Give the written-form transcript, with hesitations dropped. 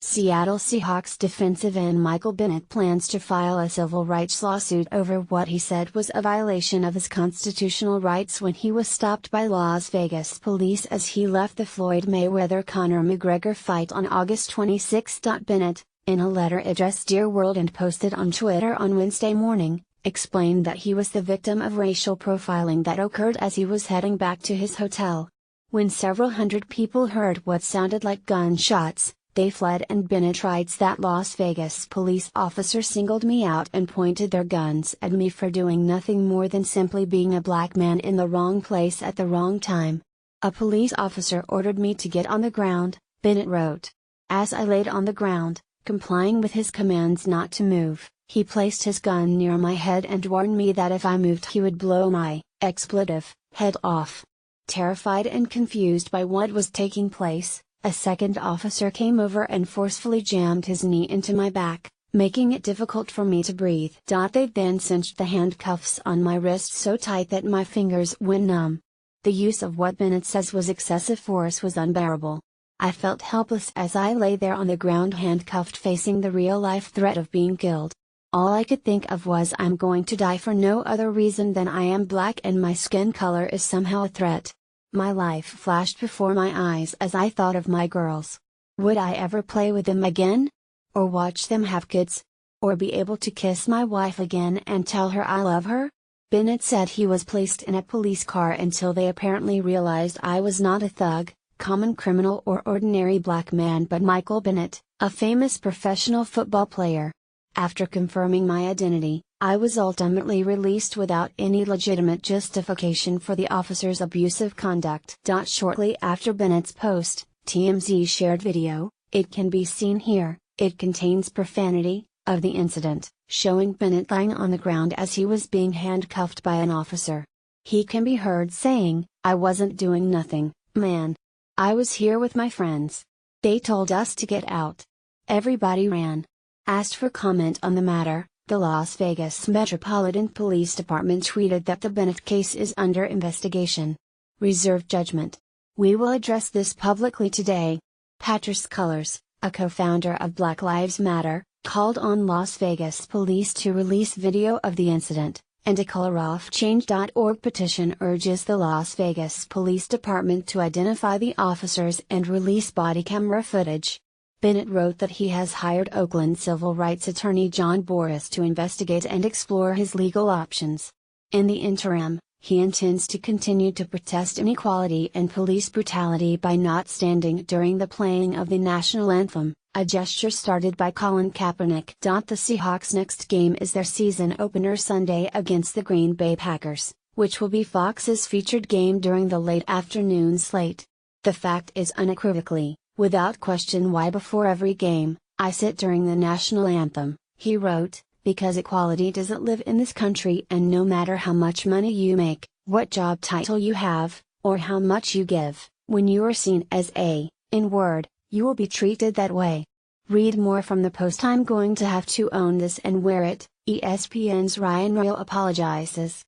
Seattle Seahawks defensive end Michael Bennett plans to file a civil rights lawsuit over what he said was a violation of his constitutional rights when he was stopped by Las Vegas police as he left the Floyd Mayweather-Conor McGregor fight on August 26. Bennett, in a letter addressed Dear World and posted on Twitter on Wednesday morning, explained that he was the victim of racial profiling that occurred as he was heading back to his hotel. When several hundred people heard what sounded like gunshots, they fled, and Bennett writes that Las Vegas police officers singled me out and pointed their guns at me for doing nothing more than simply being a black man in the wrong place at the wrong time. A police officer ordered me to get on the ground, Bennett wrote. As I laid on the ground, complying with his commands not to move, he placed his gun near my head and warned me that if I moved he would blow my head off. Terrified and confused by what was taking place, a second officer came over and forcefully jammed his knee into my back, making it difficult for me to breathe. They then cinched the handcuffs on my wrists so tight that my fingers went numb. The use of what Bennett says was excessive force was unbearable. I felt helpless as I lay there on the ground handcuffed, facing the real-life threat of being killed. All I could think of was I'm going to die for no other reason than I am black and my skin color is somehow a threat. My life flashed before my eyes as I thought of my girls. Would I ever play with them again? Or watch them have kids? Or be able to kiss my wife again and tell her I love her? Bennett said he was placed in a police car until they apparently realized I was not a thug, common criminal or ordinary black man but Michael Bennett, a famous professional football player. After confirming my identity, I was ultimately released without any legitimate justification for the officer's abusive conduct. Shortly after Bennett's post, TMZ shared video, it can be seen here. It contains profanity, of the incident, showing Bennett lying on the ground as he was being handcuffed by an officer. He can be heard saying, "I wasn't doing nothing, man. I was here with my friends. They told us to get out. Everybody ran." Asked for comment on the matter, the Las Vegas Metropolitan Police Department tweeted that the Bennett case is under investigation. Reserve judgment. "We will address this publicly today." Patrice Cullors, a co-founder of Black Lives Matter, called on Las Vegas police to release video of the incident, and a ColorOffChange.org petition urges the Las Vegas Police Department to identify the officers and release body camera footage. Bennett wrote that he has hired Oakland civil rights attorney John Boris to investigate and explore his legal options. In the interim, he intends to continue to protest inequality and police brutality by not standing during the playing of the national anthem, a gesture started by Colin Kaepernick. The Seahawks' next game is their season opener Sunday against the Green Bay Packers, which will be Fox's featured game during the late afternoon slate. The fact is unequivocally, without question, why before every game, I sit during the national anthem, he wrote, because equality doesn't live in this country, and no matter how much money you make, what job title you have, or how much you give, when you are seen as a N-word, you will be treated that way. Read more from the post. "I'm going to have to own this and wear it," ESPN's Ryan Royal apologizes.